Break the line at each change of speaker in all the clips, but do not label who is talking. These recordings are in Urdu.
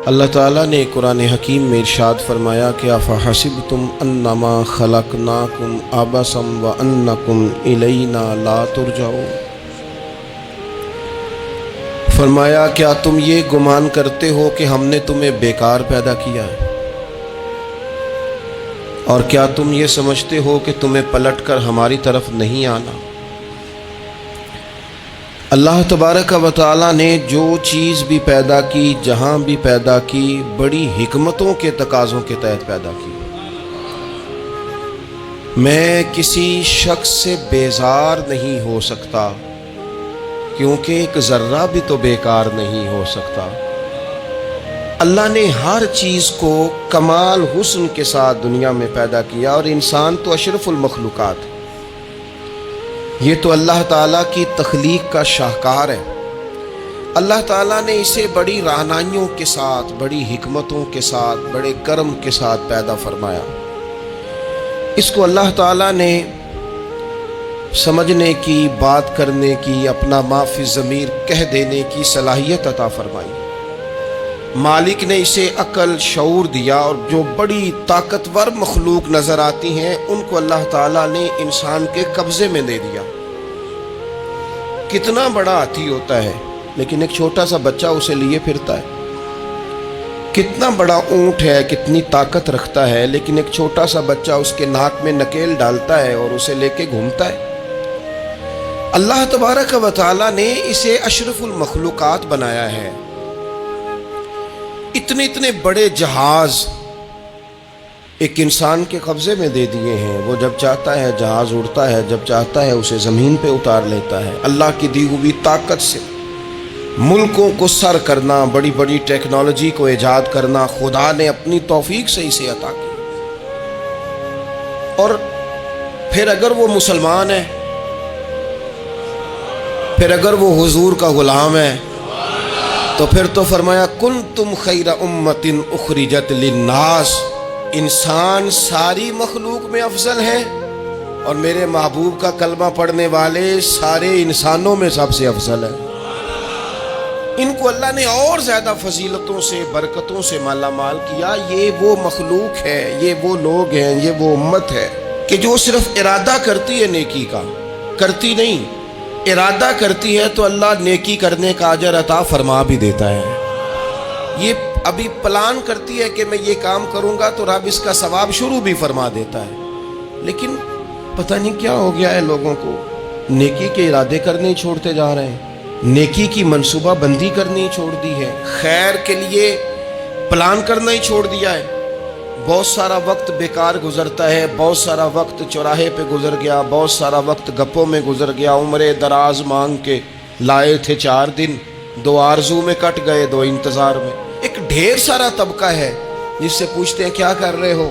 اللہ تعالیٰ نے قرآن حکیم میں ارشاد فرمایا کہ افحسبتم انما خلقناکم عبثا وانکم الینا لا ترجعون۔ فرمایا کیا تم یہ گمان کرتے ہو کہ ہم نے تمہیں بیکار پیدا کیا ہے، اور کیا تم یہ سمجھتے ہو کہ تمہیں پلٹ کر ہماری طرف نہیں آنا؟ اللہ تبارک و تعالیٰ نے جو چیز بھی پیدا کی، جہاں بھی پیدا کی، بڑی حکمتوں کے تقاضوں کے تحت پیدا کی۔ میں کسی شخص سے بیزار نہیں ہو سکتا، کیونکہ ایک ذرہ بھی تو بیکار نہیں ہو سکتا۔ اللہ نے ہر چیز کو کمال حسن کے ساتھ دنیا میں پیدا کیا، اور انسان تو اشرف المخلوقات ہے۔ یہ تو اللہ تعالیٰ کی تخلیق کا شاہکار ہے۔ اللہ تعالیٰ نے اسے بڑی رہنمائیوں کے ساتھ، بڑی حکمتوں کے ساتھ، بڑے کرم کے ساتھ پیدا فرمایا۔ اس کو اللہ تعالیٰ نے سمجھنے کی، بات کرنے کی، اپنا ما فی الضمیر کہہ دینے کی صلاحیت عطا فرمائی۔ مالک نے اسے عقل، شعور دیا، اور جو بڑی طاقتور مخلوق نظر آتی ہیں ان کو اللہ تعالیٰ نے انسان کے قبضے میں دے دیا۔ کتنا بڑا ہاتھی ہوتا ہے لیکن ایک چھوٹا سا بچہ اسے لیے پھرتا ہے۔ کتنا بڑا اونٹ ہے، کتنی طاقت رکھتا ہے، لیکن ایک چھوٹا سا بچہ اس کے ناک میں نکیل ڈالتا ہے اور اسے لے کے گھومتا ہے۔ اللہ تبارک و تعالیٰ نے اسے اشرف المخلوقات بنایا ہے۔ اتنے بڑے جہاز ایک انسان کے قبضے میں دے دیے ہیں۔ وہ جب چاہتا ہے جہاز اڑتا ہے، جب چاہتا ہے اسے زمین پہ اتار لیتا ہے۔ اللہ کی دی ہوئی طاقت سے ملکوں کو سر کرنا، بڑی بڑی ٹیکنالوجی کو ایجاد کرنا خدا نے اپنی توفیق سے اسے عطا کی۔ اور پھر اگر وہ مسلمان ہے، پھر اگر وہ حضور کا غلام ہے، تو پھر تو فرمایا کنتم خیر امت اخرجت للناس۔ انسان ساری مخلوق میں افضل ہے، اور میرے محبوب کا کلمہ پڑھنے والے سارے انسانوں میں سب سے افضل ہے۔ ان کو اللہ نے اور زیادہ فضیلتوں سے، برکتوں سے مالا مال کیا۔ یہ وہ مخلوق ہے، یہ وہ لوگ ہیں، یہ وہ امت ہے کہ جو صرف ارادہ کرتی ہے نیکی کا، کرتی نہیں۔ ارادہ کرتی ہے تو اللہ نیکی کرنے کا اجر عطا فرما بھی دیتا ہے۔ یہ ابھی پلان کرتی ہے کہ میں یہ کام کروں گا تو رب اس کا ثواب شروع بھی فرما دیتا ہے، لیکن پتہ نہیں کیا ہو گیا ہے لوگوں کو، نیکی کے ارادے کرنے ہی چھوڑتے جا رہے ہیں، نیکی کی منصوبہ بندی کرنی چھوڑ دی ہے، خیر کے لیے پلان کرنا ہی چھوڑ دیا ہے۔ بہت سارا وقت بیکار گزرتا ہے، بہت سارا وقت چوراہے پہ گزر گیا، بہت سارا وقت گپوں میں گزر گیا۔ عمرے دراز مانگ کے لائے تھے 4 دن، 2 آرزو میں کٹ گئے، 2 انتظار میں۔ ایک ڈھیر سارا طبقہ ہے جس سے پوچھتے ہیں کیا کر رہے ہو،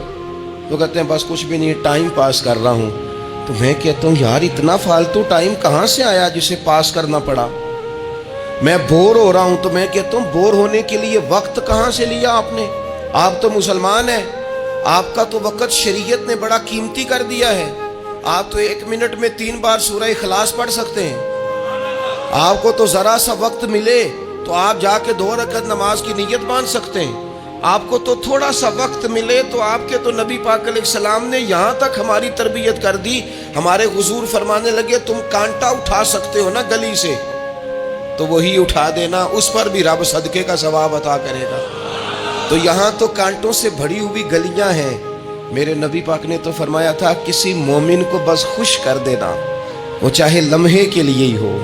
تو کہتے ہیں بس کچھ بھی نہیں، ٹائم پاس کر رہا ہوں۔ تو میں کہتا ہوں یار اتنا فالتو ٹائم کہاں سے آیا جسے پاس کرنا پڑا؟ میں بور ہو رہا ہوں، تو میں کہتا ہوں بور ہونے کے لیے وقت کہاں سے لیا آپ نے؟ آپ تو مسلمان ہیں، آپ کا تو وقت شریعت نے بڑا قیمتی کر دیا ہے۔ آپ تو 1 منٹ میں 3 بار سورہ اخلاص پڑھ سکتے ہیں۔ آپ کو تو ذرا سا وقت ملے تو آپ جا کے 2 رکعت نماز کی نیت باندھ سکتے ہیں۔ آپ کو تو تھوڑا سا وقت ملے تو آپ کے تو نبی پاک علیہ السلام نے یہاں تک ہماری تربیت کر دی، ہمارے حضور فرمانے لگے تم کانٹا اٹھا سکتے ہو نا گلی سے، تو وہی اٹھا دینا، اس پر بھی رب صدقے کا ثواب عطا کرے گا۔ تو یہاں تو کانٹوں سے بھری ہوئی گلیاں ہیں۔ میرے نبی پاک نے تو فرمایا تھا کسی مومن کو بس خوش کر دینا، وہ چاہے لمحے کے لیے ہی ہو،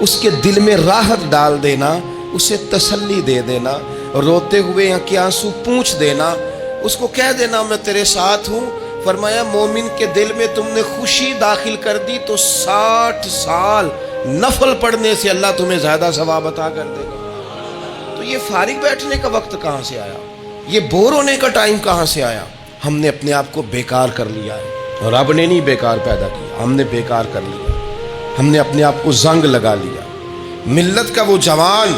اس کے دل میں راحت ڈال دینا، اسے تسلی دے دینا، روتے ہوئے آنکھ آنسو پونچھ دینا، اس کو کہہ دینا میں تیرے ساتھ ہوں۔ فرمایا مومن کے دل میں تم نے خوشی داخل کر دی تو 60 سال نفل پڑھنے سے اللہ تمہیں زیادہ ثواب عطا کر دے گا۔ تو یہ فارغ بیٹھنے کا وقت کہاں سے آیا؟ یہ بور ہونے کا ٹائم کہاں سے آیا؟ ہم نے اپنے آپ کو بیکار کر لیا ہے، اور رب نے نہیں بیکار پیدا کیا، ہم نے بیکار کر لیا۔ ہم نے اپنے آپ کو زنگ لگا لیا۔ ملت کا وہ جوان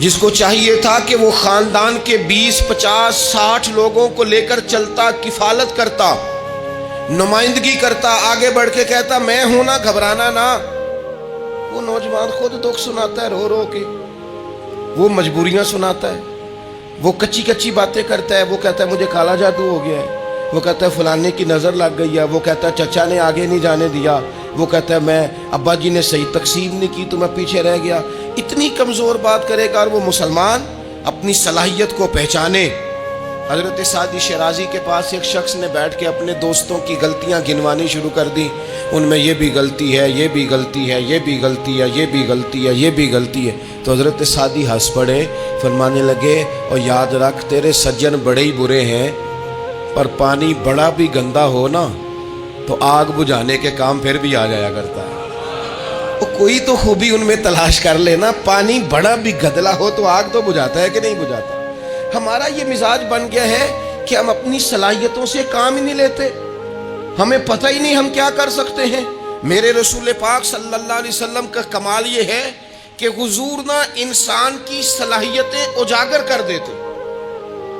جس کو چاہیے تھا کہ وہ خاندان کے 20 50 60 لوگوں کو لے کر چلتا، کفالت کرتا، نمائندگی کرتا، آگے بڑھ کے کہتا میں ہوں نا، گھبرانا نہ، وہ نوجوان خود دکھ سناتا ہے رو رو کے، وہ مجبوریاں سناتا ہے، وہ کچی کچی باتیں کرتا ہے، وہ کہتا ہے مجھے کالا جادو ہو گیا ہے، وہ کہتا ہے فلانے کی نظر لگ گئی ہے، وہ کہتا ہے چچا نے آگے نہیں جانے دیا، وہ کہتا ہے میں ابا جی نے صحیح تقسیم نہیں کی تو میں پیچھے رہ گیا۔ اتنی کمزور بات کرے گا، اور وہ مسلمان اپنی صلاحیت کو پہچانے۔ حضرت سعدی شیرازی کے پاس ایک شخص نے بیٹھ کے اپنے دوستوں کی غلطیاں گنوانی شروع کر دی، ان میں یہ بھی غلطی ہے، یہ بھی غلطی ہے، یہ بھی غلطی ہے، یہ بھی غلطی ہے، یہ بھی غلطی ہے۔ تو حضرت سعدی ہنس پڑے، فرمانے لگے اور یاد رکھ تیرے سجن بڑے ہی برے ہیں، پر پانی بڑا بھی گندا ہو نا تو آگ بجھانے کے کام پھر بھی آ جایا کرتا ہے۔ کوئی تو خوبی ان میں تلاش کر لینا، پانی بڑا بھی گدلا ہو تو آگ تو بجھاتا ہے کہ نہیں بجھاتا۔ ہمارا یہ مزاج بن گیا ہے کہ ہم اپنی صلاحیتوں سے کام ہی نہیں لیتے، ہمیں پتہ ہی نہیں ہم کیا کر سکتے ہیں۔ میرے رسول پاک صلی اللہ علیہ وسلم کا کمال یہ ہے کہ حضور نہ انسان کی صلاحیتیں اجاگر کر دیتے،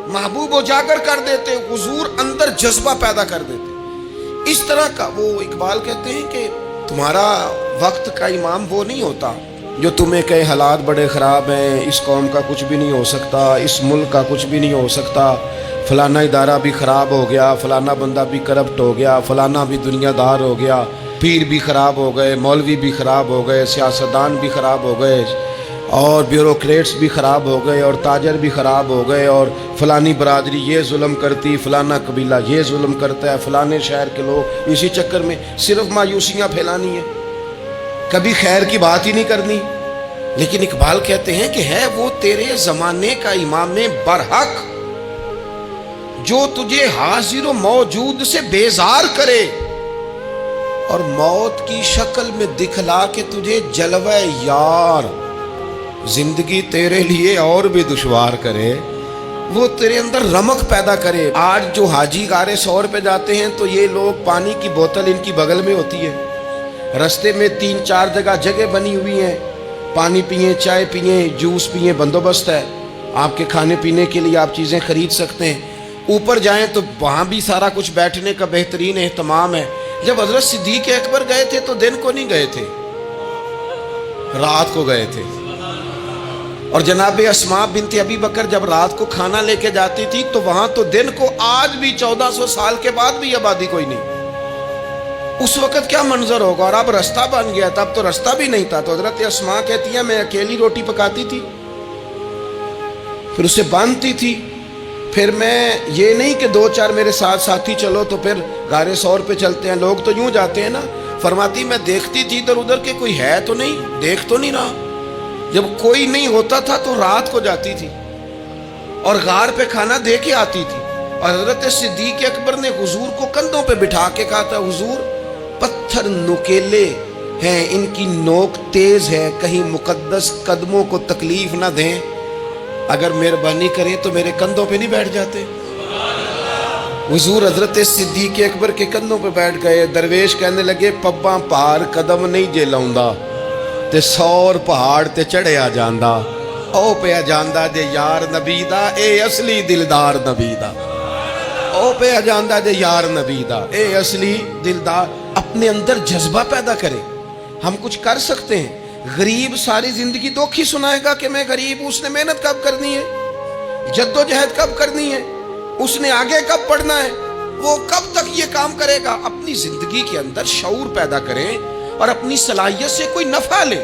محبوب اجاگر کر دیتے، حضور اندر جذبہ پیدا کر دیتے۔ اس طرح کا وہ اقبال کہتے ہیں کہ تمہارا وقت کا امام وہ نہیں ہوتا جو تمہیں کہے حالات بڑے خراب ہیں، اس قوم کا کچھ بھی نہیں ہو سکتا، اس ملک کا کچھ بھی نہیں ہو سکتا، فلانا ادارہ بھی خراب ہو گیا، فلانا بندہ بھی کرپٹ ہو گیا، فلانا بھی دنیا دار ہو گیا، پیر بھی خراب ہو گئے، مولوی بھی خراب ہو گئے، سیاستدان بھی خراب ہو گئے، اور بیوروکریٹس بھی خراب ہو گئے، اور تاجر بھی خراب ہو گئے، اور فلانی برادری یہ ظلم کرتی، فلانا قبیلہ یہ ظلم کرتا ہے، فلانے شہر کے لوگ، اسی چکر میں صرف مایوسیاں پھیلانی ہیں، کبھی خیر کی بات ہی نہیں کرنی۔ لیکن اقبال کہتے ہیں کہ ہے وہ تیرے زمانے کا امام برحق جو تجھے حاضر و موجود سے بیزار کرے اور موت کی شکل میں دکھلا کے تجھے جلوہ یار زندگی تیرے لیے اور بھی دشوار کرے، وہ تیرے اندر رمق پیدا کرے۔ آج جو حاجی غار سور پہ جاتے ہیں تو یہ لوگ پانی کی بوتل ان کی بغل میں ہوتی ہے، رستے میں 3-4 جگہ بنی ہوئی ہیں، پانی پئیں، چائے پئیں، جوس پئیں، بندوبست ہے، آپ کے کھانے پینے کے لیے آپ چیزیں خرید سکتے ہیں۔ اوپر جائیں تو وہاں بھی سارا کچھ بیٹھنے کا بہترین اہتمام ہے۔ جب حضرت صدیق اکبر گئے تھے تو دن کو نہیں گئے تھے، رات کو گئے تھے، اور جناب اسماء بنت ابی بکر جب رات کو کھانا لے کے جاتی تھی تو وہاں تو دن کو آج بھی 1400 سال کے بعد بھی آبادی کوئی نہیں۔ اس وقت کیا منظر ہوگا، اور اب رستہ بن گیا تھا، اب تو رستہ بھی نہیں تھا۔ تو حضرت اسماء کہتی ہیں میں اکیلی روٹی پکاتی تھی، پھر اسے باندھتی تھی، پھر میں یہ نہیں کہ 2-4 میرے ساتھ ساتھی چلو تو پھر غار سور پہ چلتے ہیں، لوگ تو یوں جاتے ہیں نا۔ فرماتی میں دیکھتی تھی ادھر ادھر کہ کوئی ہے تو نہیں، دیکھ تو نہیں رہا، جب کوئی نہیں ہوتا تھا تو رات کو جاتی تھی اور غار پہ کھانا دے کے آتی تھی۔ اور حضرت صدیق اکبر نے حضور کو کندھوں پہ بٹھا کے کہا تھا حضور پتھر نکیلے ہیں، ان کی نوک تیز ہے، کہیں مقدس قدموں کو تکلیف نہ دیں، اگر مہربانی کریں تو میرے کندھوں پہ نہیں بیٹھ جاتے۔ حضور حضرت صدیق اکبر کے کندھوں پہ بیٹھ گئے۔ درویش کہنے لگے پباں پہاڑ قدم نہیں جے لاؤندا تے 100 پہاڑ تے چڑھیا جاندا، او پیا جاندا جے یار نبی دا، اے اصلی دلدار نبی دا، او پیا جاندا جے یار نبی دا، اے اصلی دلدار۔ اپنے اندر جذبہ پیدا کرے، ہم کچھ کر سکتے ہیں۔ غریب ساری زندگی دکھ ہی سنائے گا کہ میں غریب ہوں، اس نے محنت کب کرنی ہے، جد و جہد کب کرنی ہے، اس نے آگے کب پڑھنا ہے، وہ کب تک یہ کام کرے گا۔ اپنی زندگی کے اندر شعور پیدا کریں اور اپنی صلاحیت سے کوئی نفع لیں۔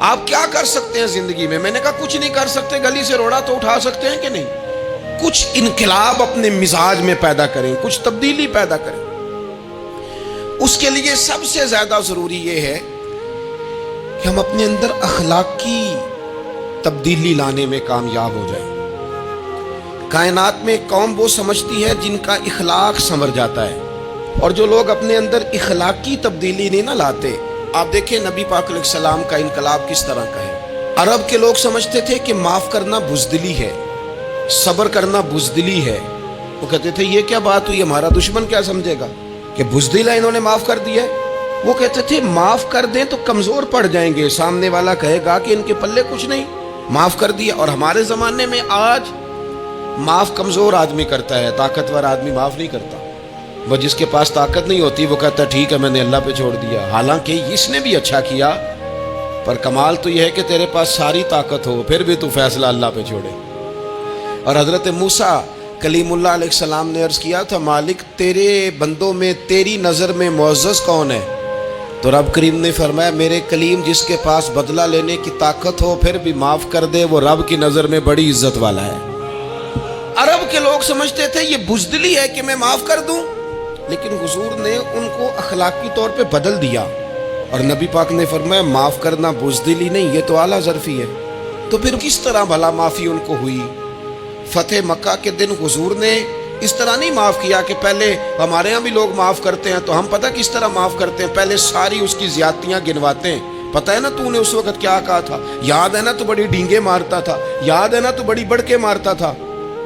آپ کیا کر سکتے ہیں زندگی میں؟ میں نے کہا کچھ نہیں کر سکتے، گلی سے روڑا تو اٹھا سکتے ہیں کہ نہیں؟ کچھ انقلاب اپنے مزاج میں پیدا کریں، کچھ تبدیلی پیدا کریں۔ اس کے لیے سب سے زیادہ ضروری یہ ہے کہ ہم اپنے اندر اخلاقی تبدیلی لانے میں کامیاب ہو جائیں۔ کائنات میں قوم وہ سمجھتی ہے جن کا اخلاق سنور جاتا ہے، اور جو لوگ اپنے اندر اخلاقی تبدیلی نہیں نہ لاتے، آپ دیکھیں نبی پاک علیہ السلام کا انقلاب کس طرح کا ہے۔ عرب کے لوگ سمجھتے تھے کہ معاف کرنا بزدلی ہے، صبر کرنا بزدلی ہے۔ وہ کہتے تھے یہ کیا بات ہوئی، ہمارا دشمن کیا سمجھے گا کہ بزدل ہے، انہوں نے معاف کر دیا ہے۔ وہ کہتے تھے معاف کر دیں تو کمزور پڑ جائیں گے، سامنے والا کہے گا کہ ان کے پلے کچھ نہیں، معاف کر دیا۔ اور ہمارے زمانے میں آج معاف کمزور آدمی کرتا ہے، طاقتور آدمی معاف نہیں کرتا۔ وہ جس کے پاس طاقت نہیں ہوتی وہ کہتا ہے ٹھیک ہے میں نے اللہ پہ چھوڑ دیا، حالانکہ اس نے بھی اچھا کیا، پر کمال تو یہ ہے کہ تیرے پاس ساری طاقت ہو پھر بھی تو فیصلہ اللہ پہ چھوڑے۔ اور حضرت موسیٰ کلیم اللہ علیہ السلام نے عرض کیا تھا مالک تیرے بندوں میں تیری نظر میں معزز کون ہے؟ تو رب کریم نے فرمایا میرے کلیم جس کے پاس بدلہ لینے کی طاقت ہو پھر بھی معاف کر دے وہ رب کی نظر میں بڑی عزت والا ہے۔ عرب کے لوگ سمجھتے تھے یہ بزدلی ہے کہ میں معاف کر دوں، لیکن حضور نے ان کو اخلاقی طور پہ بدل دیا، اور نبی پاک نے فرمایا معاف کرنا بزدلی نہیں، یہ تو اعلیٰ ظرفی ہے۔ تو پھر کس طرح بھلا معافی ان کو ہوئی؟ فتح مکہ کے دن حضور نے اس طرح نہیں معاف کیا کہ پہلے ہمارے ہاں بھی لوگ معاف کرتے ہیں تو ہم پتہ کس طرح معاف کرتے ہیں، پہلے ساری اس کی زیادتیاں گنواتے ہیں۔ پتہ ہے نا تو نے اس وقت کیا کہا تھا، یاد ہے نا تو بڑی ڈینگے مارتا تھا، یاد ہے نا تو بڑی بڑکے مارتا تھا۔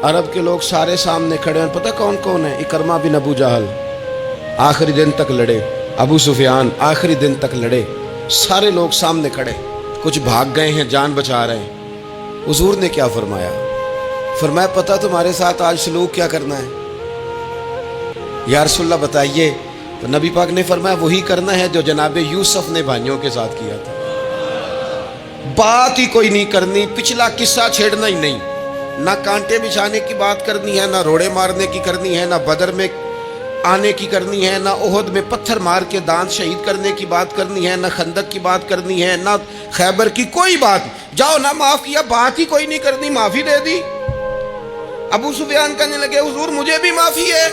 عرب کے لوگ سارے سامنے کھڑے ہیں، پتہ کون کون ہے؟ اکرمہ بن ابو جہل آخری دن تک لڑے، ابو سفیان آخری دن تک لڑے، سارے لوگ سامنے کھڑے، کچھ بھاگ گئے ہیں جان بچا رہے ہیں۔ حضور نے کیا فرمایا؟ فرمایا پتہ تمہارے ساتھ آج سلوک کیا کرنا ہے؟ یا رسول اللہ بتائیے۔ تو نبی پاک نے فرمایا وہی کرنا ہے جو جناب یوسف نے بھائیوں کے ساتھ کیا تھا، بات ہی کوئی نہیں کرنی، پچھلا قصہ چھیڑنا ہی نہیں، نہ کانٹے بچھانے کی بات کرنی ہے، نہ روڑے مارنے کی کرنی ہے، نہ بدر میں آنے کی کرنی ہے، نہ احد میں پتھر مار کے دانت شہید کرنے کی بات کرنی ہے، نہ خندق کی بات کرنی ہے، نہ خیبر کی کوئی بات۔ جاؤ نہ معاف کیا، بات ہی کوئی نہیں کرنی، معافی دے دی۔ ابو سفیان کہنے لگے حضور مجھے بھی معافی ہے۔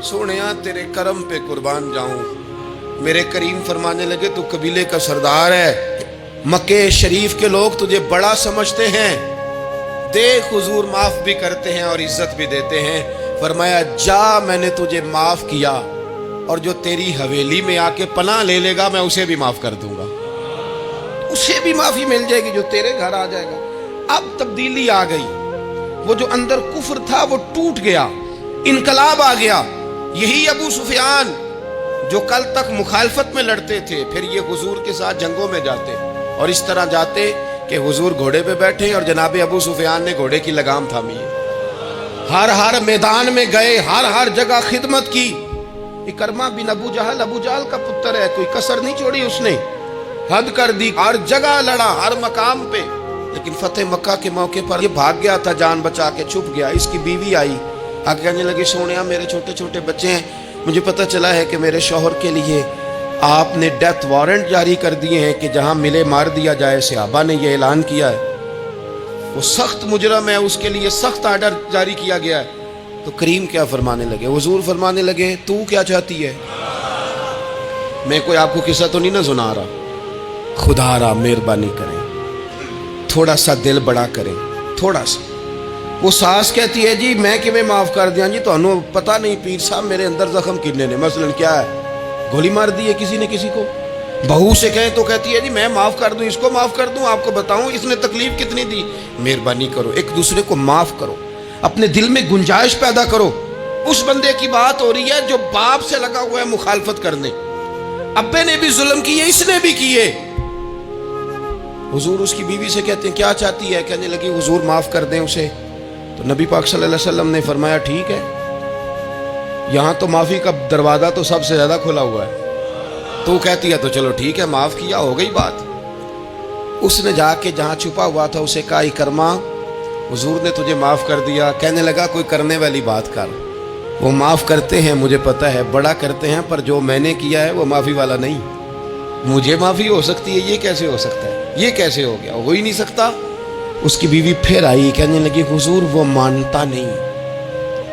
سونیا تیرے کرم پہ قربان جاؤں۔ میرے کریم فرمانے لگے تو قبیلے کا سردار ہے، مکہ شریف کے لوگ تجھے بڑا سمجھتے ہیں، دیکھ حضور معاف بھی کرتے ہیں اور عزت بھی دیتے ہیں۔ فرمایا جا میں نے تجھے معاف کیا، اور جو تیری حویلی میں آ کے پناہ لے لے گا میں اسے بھی معاف کر دوں گا، اسے بھی معافی مل جائے گی جو تیرے گھر آ جائے گا۔ اب تبدیلی آ گئی، وہ جو اندر کفر تھا وہ ٹوٹ گیا، انقلاب آ گیا۔ یہی ابو سفیان جو کل تک مخالفت میں لڑتے تھے پھر یہ حضور کے ساتھ جنگوں میں جاتے، اور اس طرح جاتے کہ حضور گھوڑے پہ بیٹھے اور جناب ابو سفیان نے گھوڑے کی لگام تھامی ہے، ہر میدان میں گئے، ہر جگہ خدمت کی۔ اکرمہ بن ابو جہل کا پتر ہے، کوئی کسر نہیں چھوڑی اس نے، حد کر دی، ہر جگہ لڑا، ہر مقام پہ۔ لیکن فتح مکہ کے موقع پر یہ بھاگ گیا تھا، جان بچا کے چھپ گیا۔ اس کی بیوی آئی، آگے کہنے لگی سونیا میرے چھوٹے چھوٹے بچے ہیں، مجھے پتہ چلا ہے کہ میرے شوہر کے لیے آپ نے ڈیتھ وارنٹ جاری کر دیے ہیں کہ جہاں ملے مار دیا جائے، صحابہ نے یہ اعلان کیا ہے، وہ سخت مجرم ہے، اس کے لیے سخت آرڈر جاری کیا گیا ہے۔ تو کریم کیا فرمانے لگے؟ حضور فرمانے لگے تو کیا چاہتی ہے؟ میں کوئی آپ کو قصہ تو نہیں نہ سنا رہا، خدا را مہربانی کریں، تھوڑا سا دل بڑا کریں، تھوڑا سا۔ وہ ساس کہتی ہے جی میں کہ میں معاف کر دیا جی، تو انہوں پتہ نہیں پیر صاحب میرے اندر زخم کنے نے، مثلا کیا ہے، گولی مار دی ہے کسی نے کسی کو۔ بہو سے کہیں تو کہتی ہے جی میں معاف کر دوں، اس کو معاف کر دوں، آپ کو بتاؤں اس نے تکلیف کتنی دی۔ مہربانی کرو ایک دوسرے کو معاف کرو، اپنے دل میں گنجائش پیدا کرو۔ اس بندے کی بات ہو رہی ہے جو باپ سے لگا ہوا ہے مخالفت کرنے، ابے نے بھی ظلم کیے، اس نے بھی کیے۔ حضور اس کی بیوی سے کہتے ہیں کیا چاہتی ہے؟ کہنے لگی حضور معاف کر دیں اسے۔ تو نبی پاک صلی اللہ علیہ وسلم نے فرمایا ٹھیک ہے، یہاں تو معافی کا دروازہ تو سب سے زیادہ کھلا ہوا ہے، تو کہتی ہے تو چلو ٹھیک ہے معاف کیا، ہو گئی بات۔ اس نے جا کے جہاں چھپا ہوا تھا اسے کہا اکرمہ حضور نے تجھے معاف کر دیا۔ کہنے لگا کوئی کرنے والی بات کر، وہ معاف کرتے ہیں مجھے پتہ ہے، بڑا کرتے ہیں، پر جو میں نے کیا ہے وہ معافی والا نہیں۔ مجھے معافی ہو سکتی ہے، یہ کیسے ہو سکتا ہے، یہ کیسے ہو گیا، ہو ہی نہیں سکتا۔ اس کی بیوی پھر آئی، کہنے لگی حضور وہ مانتا نہیں،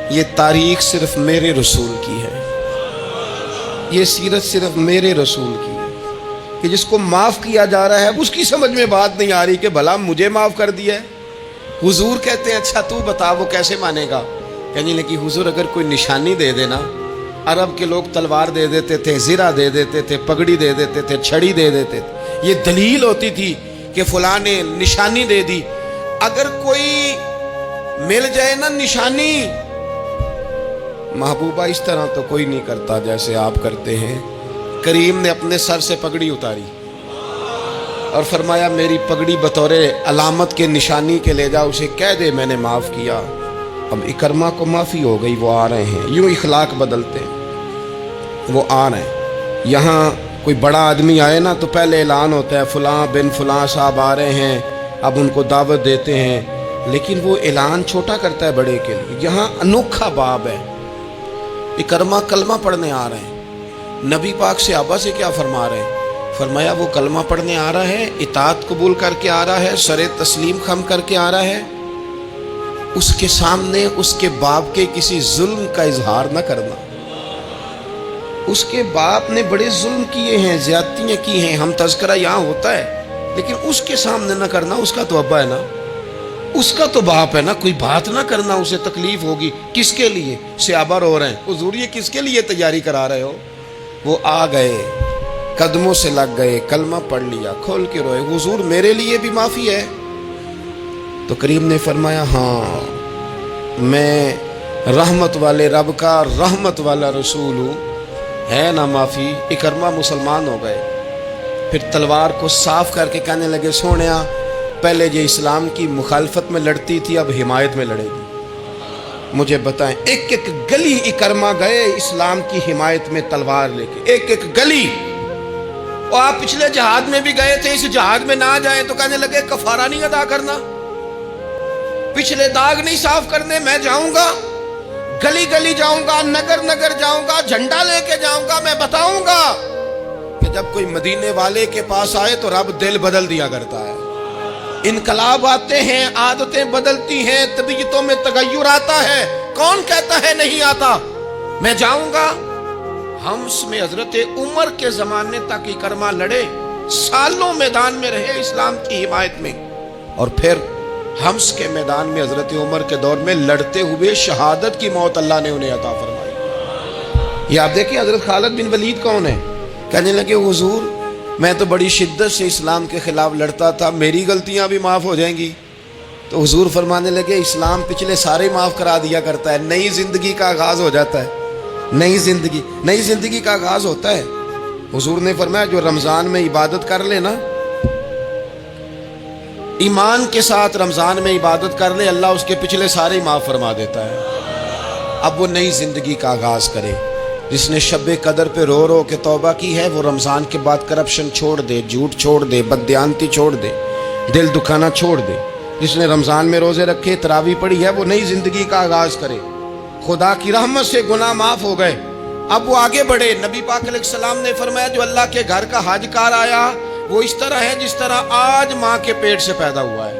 یہ تاریخ صرف میرے رسول کی ہے، یہ سیرت صرف میرے رسول کی ہے، کہ جس کو معاف کیا جا رہا ہے اس کی سمجھ میں بات نہیں آ رہی کہ بھلا مجھے معاف کر دیا ہے۔ حضور کہتے ہیں اچھا تو بتا وہ کیسے مانے گا؟ کہنے لگی حضور اگر کوئی نشانی دے دینا، عرب کے لوگ تلوار دے دیتے تھے، زرہ دے دیتے تھے، پگڑی دے دیتے تھے، چھڑی دے دیتے تھے، یہ دلیل ہوتی تھی کہ فلاں نے نشانی دے دی۔ اگر کوئی مل جائے نا نشانی، محبوبہ اس طرح تو کوئی نہیں کرتا جیسے آپ کرتے ہیں۔ کریم نے اپنے سر سے پگڑی اتاری اور فرمایا میری پگڑی بطور علامت کے نشانی کے لے جا، اسے کہہ دے میں نے معاف کیا۔ اب اکرمہ کو معافی ہو گئی، وہ آ رہے ہیں، یوں اخلاق بدلتے ہیں، وہ آ رہے ہیں۔ یہاں کوئی بڑا آدمی آئے نا تو پہلے اعلان ہوتا ہے فلاں بن فلاں صاحب آ رہے ہیں، اب ان کو دعوت دیتے ہیں، لیکن وہ اعلان چھوٹا کرتا ہے بڑے کے لیے. یہاں انوکھا باب ہے. اکرمہ کلمہ پڑھنے آ رہے ہیں. نبی پاک صحابہ سے کیا فرما رہے ہیں؟ فرمایا وہ کلمہ پڑھنے آ رہا ہے, اطاعت قبول کر کے آ رہا ہے, سر تسلیم خم کر کے آ رہا ہے. اس کے سامنے اس کے باپ کے کسی ظلم کا اظہار نہ کرنا. اس کے باپ نے بڑے ظلم کیے ہیں, زیادتیاں کی ہیں, ہم تذکرہ یہاں ہوتا ہے, لیکن اس کے سامنے نہ کرنا. اس کا تو ابا ہے نا, اس کا تو باپ ہے نا, کوئی بات نہ کرنا, اسے تکلیف ہوگی. کس کے لیے؟ صحابہ رو رہے ہیں, حضور یہ کس کے لیے تیاری کرا رہے ہو؟ وہ آ گئے, قدموں سے لگ گئے, کلمہ پڑھ لیا, کھول کے روئے, حضور میرے لیے بھی معافی ہے؟ تو کریم نے فرمایا ہاں, میں رحمت والے رب کا رحمت والا رسول ہوں, ہے نا معافی. اکرمہ مسلمان ہو گئے. پھر تلوار کو صاف کر کے کہنے لگے سونیا, پہلے یہ اسلام کی مخالفت میں لڑتی تھی, اب حمایت میں لڑے گی. مجھے بتائیں, ایک ایک گلی اکرمہ گئے اسلام کی حمایت میں تلوار لے کے, ایک ایک گلی. اور آپ پچھلے جہاد میں بھی گئے تھے, اس جہاد میں نہ جائیں تو کہنے لگے کفارہ نہیں ادا کرنا, پچھلے داغ نہیں صاف کرنے. میں جاؤں گا, گلی گلی جاؤں گا, نگر نگر جاؤں گا, جھنڈا لے کے جاؤں گا, میں بتاؤں گا کہ جب کوئی مدینے والے کے پاس آئے تو رب دل بدل دیا کرتا ہے. انقلاب آتے ہیں, عادتیں بدلتی ہیں, طبیعتوں میں تغیر آتا ہے. کون کہتا ہے نہیں آتا؟ میں جاؤں گا. ہمس میں حضرت عمر کے زمانے تک اکرمہ لڑے, سالوں میدان میں رہے اسلام کی حمایت میں, اور پھر ہمس کے میدان میں حضرت عمر کے دور میں لڑتے ہوئے شہادت کی موت اللہ نے انہیں عطا فرمائی. یہ آپ دیکھیں حضرت خالد بن ولید کون ہے؟ کہنے لگے حضور میں تو بڑی شدت سے اسلام کے خلاف لڑتا تھا, میری غلطیاں بھی معاف ہو جائیں گی. تو حضور فرمانے لگے اسلام پچھلے سارے معاف کرا دیا کرتا ہے, نئی زندگی کا آغاز ہو جاتا ہے. نئی زندگی کا آغاز ہوتا ہے. حضور نے فرمایا جو رمضان میں عبادت کر لے نا, ایمان کے ساتھ رمضان میں عبادت کر لے, اللہ اس کے پچھلے سارے معاف فرما دیتا ہے. اب وہ نئی زندگی کا آغاز کرے. جس نے شب قدر پہ رو رو کے توبہ کی ہے, وہ رمضان کے بعد کرپشن چھوڑ دے, جھوٹ چھوڑ دے, بددیانتی چھوڑ دے, دل دکھانا چھوڑ دے. جس نے رمضان میں روزے رکھے, تراویح پڑھی ہے, وہ نئی زندگی کا آغاز کرے. خدا کی رحمت سے گناہ معاف ہو گئے, اب وہ آگے بڑھے. نبی پاک علیہ السلام نے فرمایا جو اللہ کے گھر کا حج کار آیا وہ اس طرح ہے جس طرح آج ماں کے پیٹ سے پیدا ہوا ہے.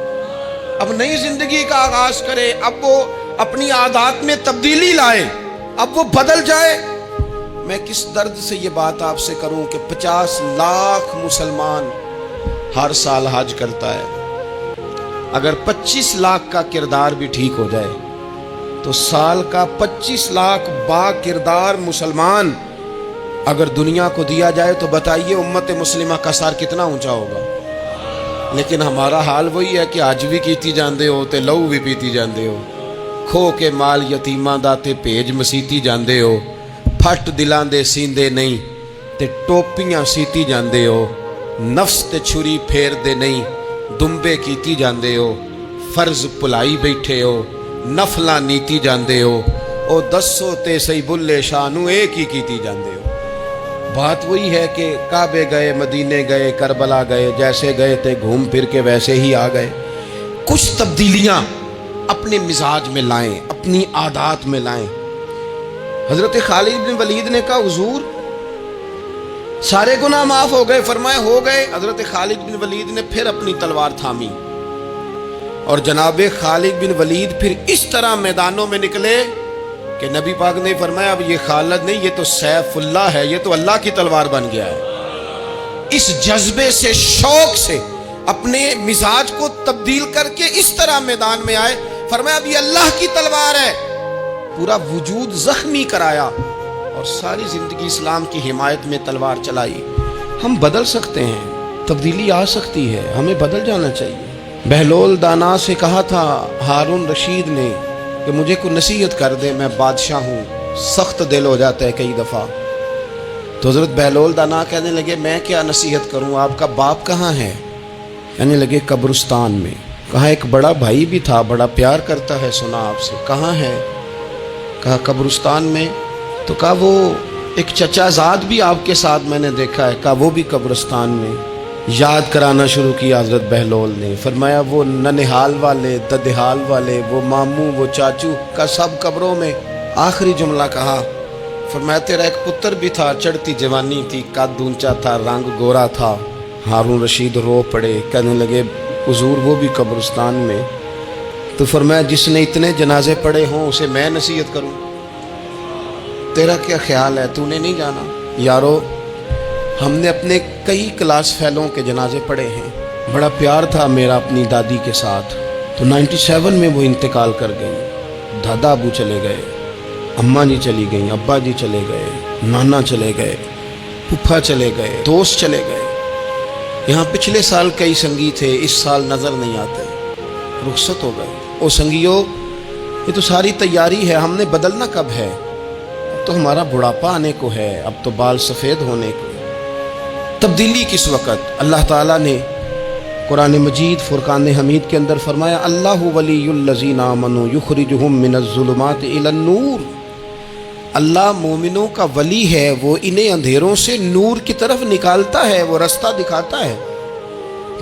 اب نئی زندگی کا آغاز کرے, اب وہ اپنی عادات میں تبدیلی لائے, اب وہ بدل جائے. میں کس درد سے یہ بات آپ سے کروں کہ 50 لاکھ مسلمان ہر سال حج کرتا ہے. اگر 25 لاکھ کا کردار بھی ٹھیک ہو جائے تو سال کا 25 لاکھ با کردار مسلمان اگر دنیا کو دیا جائے تو بتائیے امت مسلمہ کا سر کتنا اونچا ہوگا. لیکن ہمارا حال وہی ہے کہ آج بھی کیتی جاندے ہو تے لہو بھی پیتی جاندے ہو, کھو کے مال یتیماں دا تے بھیج مسیتی جاندے ہو, پھٹ دلاں دے سیندے نہیں تے ٹوپیاں سیتی جاندے ہو, نفس تے چھری پھیر دے نہیں دمبے کیتی جاندے ہو, فرض پلائی بیٹھے ہو, نفلاں نیتی جاندے ہو, او دسو تے سی بلے شانو ایک ہی کیتی جاندے ہو. بات وہی ہے کہ کعبے گئے, مدینے گئے, کربلا گئے, جیسے گئے تھے گھوم پھر کے ویسے ہی آ گئے. کچھ تبدیلیاں اپنے مزاج میں لائیں, اپنی عادات میں لائیں. حضرت خالد بن ولید نے کہا حضور سارے گناہ معاف ہو گئے. فرمایا ہو گئے. حضرت خالد بن ولید نے پھر اپنی تلوار تھامی اور جناب خالد بن ولید پھر اس طرح میدانوں میں نکلے کہ نبی پاک نے فرمایا اب یہ خالد نہیں, یہ تو سیف اللہ ہے, یہ تو اللہ کی تلوار بن گیا ہے. اس جذبے سے, شوق سے اپنے مزاج کو تبدیل کر کے اس طرح میدان میں آئے. فرمایا اب یہ اللہ کی تلوار ہے. پورا وجود زخمی کرایا اور ساری زندگی اسلام کی حمایت میں تلوار چلائی. ہم بدل سکتے ہیں, تبدیلی آ سکتی ہے, ہمیں بدل جانا چاہیے. بہلول دانا سے کہا تھا ہارون رشید نے کہ مجھے کوئی نصیحت کر دے, میں بادشاہ ہوں, سخت دل ہو جاتا ہے کئی دفعہ. تو حضرت بہلول دانا کہنے لگے میں کیا نصیحت کروں, آپ کا باپ کہاں ہے؟ کہنے لگے قبرستان میں. کہا ایک بڑا بھائی بھی تھا, بڑا پیار کرتا ہے, سنا آپ سے, کہاں ہے؟ کہا قبرستان میں. تو کہا وہ ایک چچا زاد بھی آپ کے ساتھ میں نے دیکھا ہے. کہا وہ بھی قبرستان میں. یاد کرانا شروع کیا حضرت بہلول نے. فرمایا وہ ننہال والے، ددہال والے، وہ ماموں، وہ چاچو کا سب قبروں میں. آخری جملہ کہا، فرمایا تیرا ایک پتر بھی تھا، چڑھتی جوانی تھی، قد اونچا تھا، رنگ گورا تھا. ہارون رشید رو پڑے، کہنے لگے حضور وہ بھی قبرستان میں. تو فرمایا جس نے اتنے جنازے پڑھے ہوں اسے میں نصیحت کروں؟ تیرا کیا خیال ہے، تو نے نہیں جانا؟ یارو ہم نے اپنے کئی کلاس فیلوں کے جنازے پڑھے ہیں. بڑا پیار تھا میرا اپنی دادی کے ساتھ. تو 97 میں وہ انتقال کر گئی. دادا ابو چلے گئے، اماں جی چلی گئیں، ابا جی چلے گئے، نانا چلے گئے، پھپھا چلے گئے، دوست چلے گئے. یہاں پچھلے سال کئی سنگی تھے، اس سال نظر نہیں آتے، رخصت ہو گئے. او سنگیو، یہ تو ساری تیاری ہے، ہم نے بدلنا کب ہے؟ اب تو ہمارا بڑھاپا آنے کو ہے، اب تو بال سفید ہونے کو. تبدیلی کس وقت؟ اللہ تعالیٰ نے قرآن مجید فرقان حمید کے اندر فرمایا اللہ ولی الذین آمنوا یخرجہم من الظلمات الی النور. اللہ مومنوں کا ولی ہے، وہ انہیں اندھیروں سے نور کی طرف نکالتا ہے، وہ رستہ دکھاتا ہے.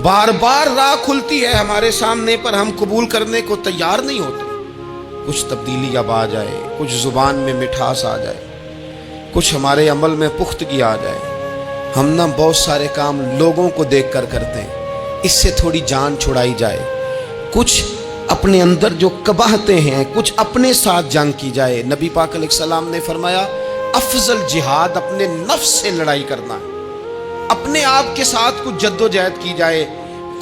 بار بار راہ کھلتی ہے ہمارے سامنے پر ہم قبول کرنے کو تیار نہیں ہوتے. کچھ تبدیلی اب آ جائے، کچھ زبان میں مٹھاس آ جائے، کچھ ہمارے عمل میں پختگی آ جائے. ہم نہ بہت سارے کام لوگوں کو دیکھ کر کرتے ہیں، اس سے تھوڑی جان چھڑائی جائے. کچھ اپنے اندر جو قباہتیں ہیں کچھ اپنے ساتھ جنگ کی جائے. نبی پاک علیہ السلام نے فرمایا افضل جہاد اپنے نفس سے لڑائی کرنا ہے. اپنے آپ کے ساتھ کچھ جد و جہد کی جائے،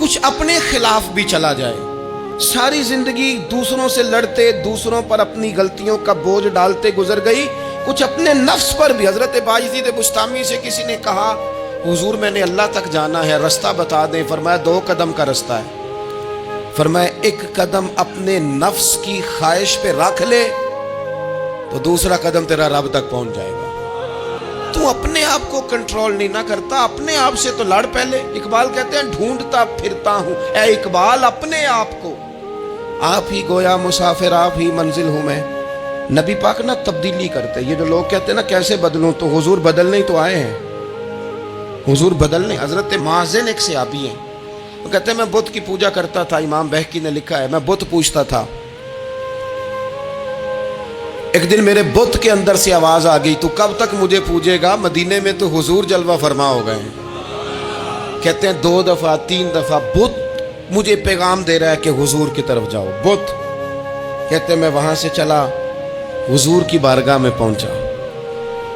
کچھ اپنے خلاف بھی چلا جائے. ساری زندگی دوسروں سے لڑتے، دوسروں پر اپنی غلطیوں کا بوجھ ڈالتے گزر گئی، کچھ اپنے نفس پر بھی. حضرت باجید بستامی سے کسی نے کہا حضور میں نے اللہ تک جانا ہے، رستہ بتا دیں. فرمایا 2 قدم کا رستہ ہے. فرمایا 1 قدم اپنے نفس کی خواہش پہ رکھ لے تو دوسرا قدم تیرا رب تک پہنچ جائے گا. تو اپنے آپ کو کنٹرول نہیں نہ کرتا، اپنے آپ سے تو لڑ پہلے. اقبال کہتے ہیں ڈھونڈتا پھرتا ہوں اے اقبال اپنے آپ کو، آپ ہی گویا مسافر آپ ہی منزل ہوں میں. نبی پاک نہ تبدیلی کرتے. یہ جو لوگ کہتے ہیں نا کیسے بدلوں، تو حضور بدلنے ہی تو آئے ہیں. حضور بدلنے. حضرت مازن ایک صحابی ہیں، وہ کہتے ہیں میں بت کی پوجا کرتا تھا. امام بہقی نے لکھا ہے میں بت پوجتا تھا. ایک دن میرے بت کے اندر سے آواز آ گئی تو کب تک مجھے پوجے گا، مدینے میں تو حضور جلوہ فرما ہو گئے ہیں. کہتے ہیں 2 دفعہ 3 دفعہ بت مجھے پیغام دے رہا ہے کہ حضور کی طرف جاؤ. بت کہتے ہیں میں وہاں سے چلا، حضور کی بارگاہ میں پہنچا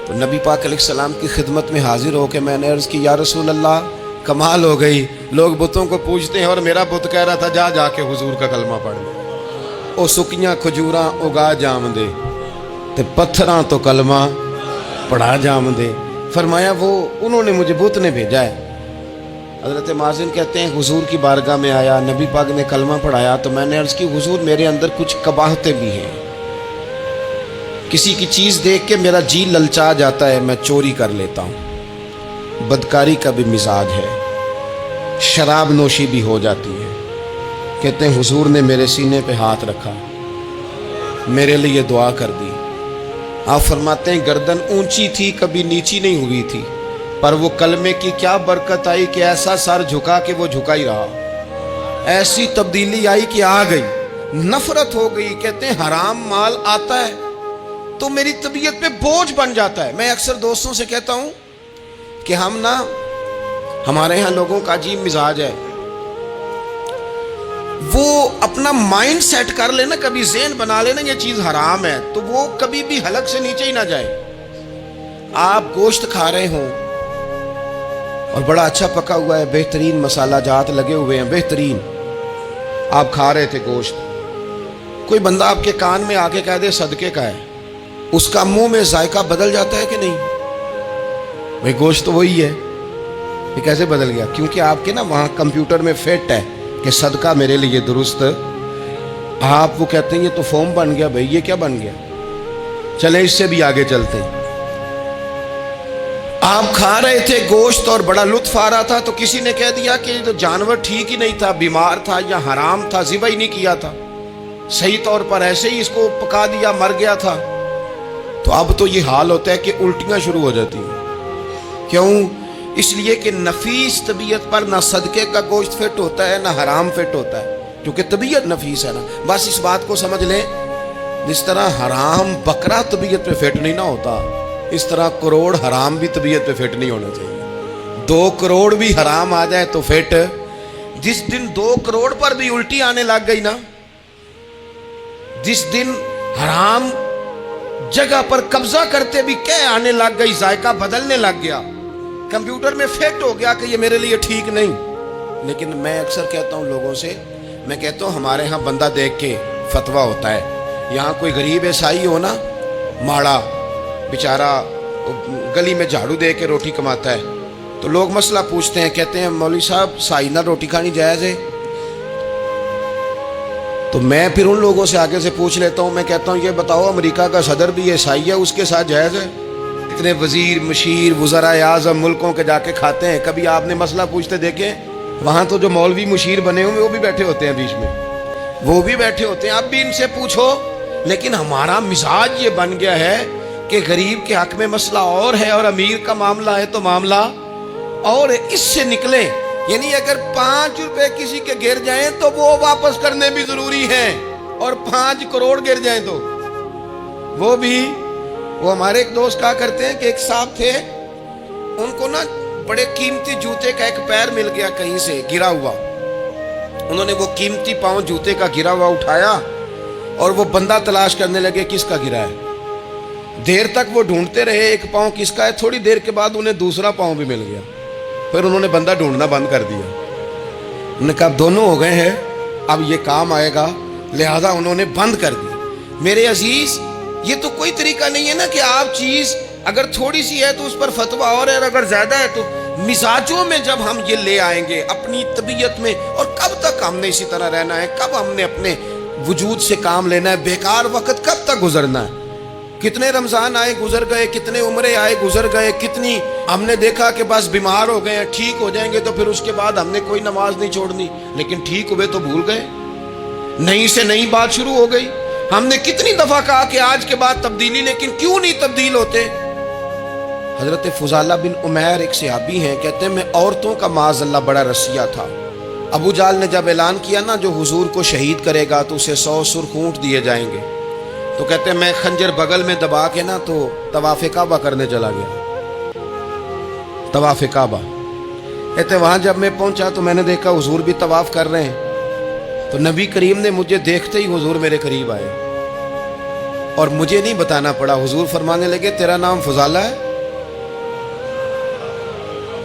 تو نبی پاک علیہ السلام کی خدمت میں حاضر ہو کے میں نے عرض کی یا رسول اللہ کمال ہو گئی، لوگ بتوں کو پوجتے ہیں اور میرا بت کہہ رہا تھا جا کے حضور کا کلمہ پڑھ لے. او سکیاں کھجوراں اگا جام دے تے پتھراں تو کلمہ پڑھا جام دے. فرمایا وہ انہوں نے مجھے بت نے بھیجا ہے. حضرت مازن کہتے ہیں حضور کی بارگاہ میں آیا، نبی پاک نے کلمہ پڑھایا تو میں نے عرض کی حضور میرے اندر کچھ قباہتیں بھی ہیں، کسی کی چیز دیکھ کے میرا جی للچا جاتا ہے، میں چوری کر لیتا ہوں، بدکاری کا بھی مزاج ہے، شراب نوشی بھی ہو جاتی ہے. کہتے ہیں حضور نے میرے سینے پہ ہاتھ رکھا، میرے لیے دعا کر دی. آپ فرماتے ہیں گردن اونچی تھی کبھی نیچی نہیں ہوئی تھی، پر وہ کلمے کی کیا برکت آئی کہ ایسا سر جھکا کہ وہ جھکا ہی رہا. ایسی تبدیلی آئی کہ آ گئی، نفرت ہو گئی. کہتے ہیں حرام مال آتا ہے تو میری طبیعت پہ بوجھ بن جاتا ہے. میں اکثر دوستوں سے کہتا ہوں کہ ہمارے ہاں لوگوں کا عجیب مزاج ہے، وہ اپنا مائنڈ سیٹ کر لینا، کبھی ذہن بنا لینا یہ چیز حرام ہے تو وہ کبھی بھی حلق سے نیچے ہی نہ جائے. آپ گوشت کھا رہے ہوں اور بڑا اچھا پکا ہوا ہے، بہترین مسالہ جات لگے ہوئے ہیں، بہترین، آپ کھا رہے تھے گوشت، کوئی بندہ آپ کے کان میں آ کے کہہ دے صدقے کا ہے، اس کا منہ میں ذائقہ بدل جاتا ہے کہ نہیں؟ بھئی گوشت تو وہی ہے، یہ کیسے بدل گیا؟ کیونکہ آپ کے نا وہاں کمپیوٹر میں فٹ ہے کہ صدقہ میرے لیے درست. آپ وہ کہتے ہیں یہ تو فارم بن گیا. بھئی یہ کیا بن گیا؟ چلیں اس سے بھی آگے چلتے ہیں. آپ کھا رہے تھے گوشت اور بڑا لطف آ رہا تھا تو کسی نے کہہ دیا کہ یہ تو جانور ٹھیک ہی نہیں تھا، بیمار تھا یا حرام تھا، ذبح ہی نہیں کیا تھا، صحیح طور پر ایسے ہی اس کو پکا دیا، مر گیا تھا. تو اب تو یہ حال ہوتا ہے کہ الٹیاں شروع ہو جاتی ہیں. کیوں اس لیے کہ نفیس طبیعت پر نہ صدقے کا گوشت فٹ ہوتا ہے نہ حرام فٹ ہوتا ہے، کیونکہ طبیعت نفیس ہے نا. بس اس بات کو سمجھ لیں، جس طرح حرام بکرا طبیعت پہ فٹ نہیں نہ ہوتا، اس طرح کروڑ حرام بھی طبیعت پہ فٹ نہیں ہونا چاہیے. 2 کروڑ بھی حرام آ جائے تو فٹ. جس دن 2 کروڑ پر بھی الٹی آنے لگ گئی نا، جس دن حرام جگہ پر قبضہ کرتے بھی کہہ آنے لگ گئی، ذائقہ بدلنے لگ گیا، کمپیوٹر میں فٹ ہو گیا کہ یہ میرے لیے ٹھیک نہیں. لیکن میں اکثر کہتا ہوں لوگوں سے، میں کہتا ہوں ہمارے ہاں بندہ دیکھ کے فتویٰ ہوتا ہے. یہاں کوئی غریب عیسائی ہو نا، ماڑا بیچارہ گلی میں جھاڑو دے کے روٹی کماتا ہے، تو لوگ مسئلہ پوچھتے ہیں، کہتے ہیں مولوی صاحب سائنہ روٹی کھانی جائز ہے؟ تو میں پھر ان لوگوں سے آگے سے پوچھ لیتا ہوں، میں کہتا ہوں یہ بتاؤ امریکہ کا صدر بھی عیسائی ہے، اس کے ساتھ جائز ہے؟ اتنے وزیر مشیر وزراء اعظم ملکوں کے جا کے کھاتے ہیں، کبھی آپ نے مسئلہ پوچھتے دیکھیں؟ وہاں تو جو مولوی مشیر بنے ہوئے وہ بھی بیٹھے ہوتے ہیں بیچ میں، وہ بھی بیٹھے ہوتے ہیں، اب بھی ان سے پوچھو. لیکن ہمارا مزاج یہ بن گیا ہے کہ غریب کے حق میں مسئلہ اور ہے اور امیر کا معاملہ ہے تو معاملہ اور اس سے نکلے. یعنی اگر 5 روپے کسی کے گر جائیں تو وہ واپس کرنے بھی ضروری ہیں، اور 5 کروڑ گر جائیں تو وہ بھی. وہ ہمارے ایک دوست کہا کرتے ہیں کہ ایک صاحب تھے، ان کو نا بڑے قیمتی جوتے کا ایک پیر مل گیا کہیں سے گرا ہوا. انہوں نے وہ قیمتی پاؤں جوتے کا گرا ہوا اٹھایا اور وہ بندہ تلاش کرنے لگے کس کا گرا ہے. دیر تک وہ ڈھونڈتے رہے ایک پاؤں کس کا ہے، تھوڑی دیر کے بعد انہیں دوسرا پاؤں بھی مل گیا. پھر انہوں نے بندہ ڈھونڈنا بند کر دیا. انہوں نے کہا اب دونوں ہو گئے ہیں، اب یہ کام آئے گا، لہذا انہوں نے بند کر دی. میرے عزیز، یہ تو کوئی طریقہ نہیں ہے نا کہ آپ چیز اگر تھوڑی سی ہے تو اس پر فتویٰ اور ہے، اور اگر زیادہ ہے تو مزاجوں میں جب ہم یہ لے آئیں گے اپنی طبیعت میں، اور کب تک ہم نے اسی طرح رہنا ہے؟ کب ہم نے اپنے وجود سے کام لینا ہے؟ بیکار وقت کب تک گزرنا ہے؟ کتنے رمضان آئے گزر گئے، کتنے عمرے آئے گزر گئے، کتنی ہم نے دیکھا کہ بس بیمار ہو گئے ہیں، ٹھیک ہو جائیں گے تو پھر اس کے بعد ہم نے کوئی نماز نہیں چھوڑنی، لیکن ٹھیک ہوئے تو بھول گئے، نئی سے نئی بات شروع ہو گئی. ہم نے کتنی دفعہ کہا کہ آج کے بعد تبدیلی، لیکن کیوں نہیں تبدیل ہوتے؟ حضرت فضالہ بن عمیر ایک صحابی ہیں، کہتے ہیں میں عورتوں کا معاذ اللہ بڑا رسیہ تھا. ابو جہل نے جب اعلان کیا نا جو حضور کو شہید کرے گا تو اسے 100 سرخ اونٹ دیے جائیں گے، تو کہتے ہیں میں خنجر بغل میں دبا کے نا تو طواف کعبہ کرنے چلا گیا. طواف کعبہ کہتے وہاں جب میں پہنچا تو میں نے دیکھا حضور بھی طواف کر رہے ہیں، تو نبی کریم نے مجھے دیکھتے ہی حضور میرے قریب آئے اور مجھے نہیں بتانا پڑا. حضور فرمانے لگے تیرا نام فضالہ ہے؟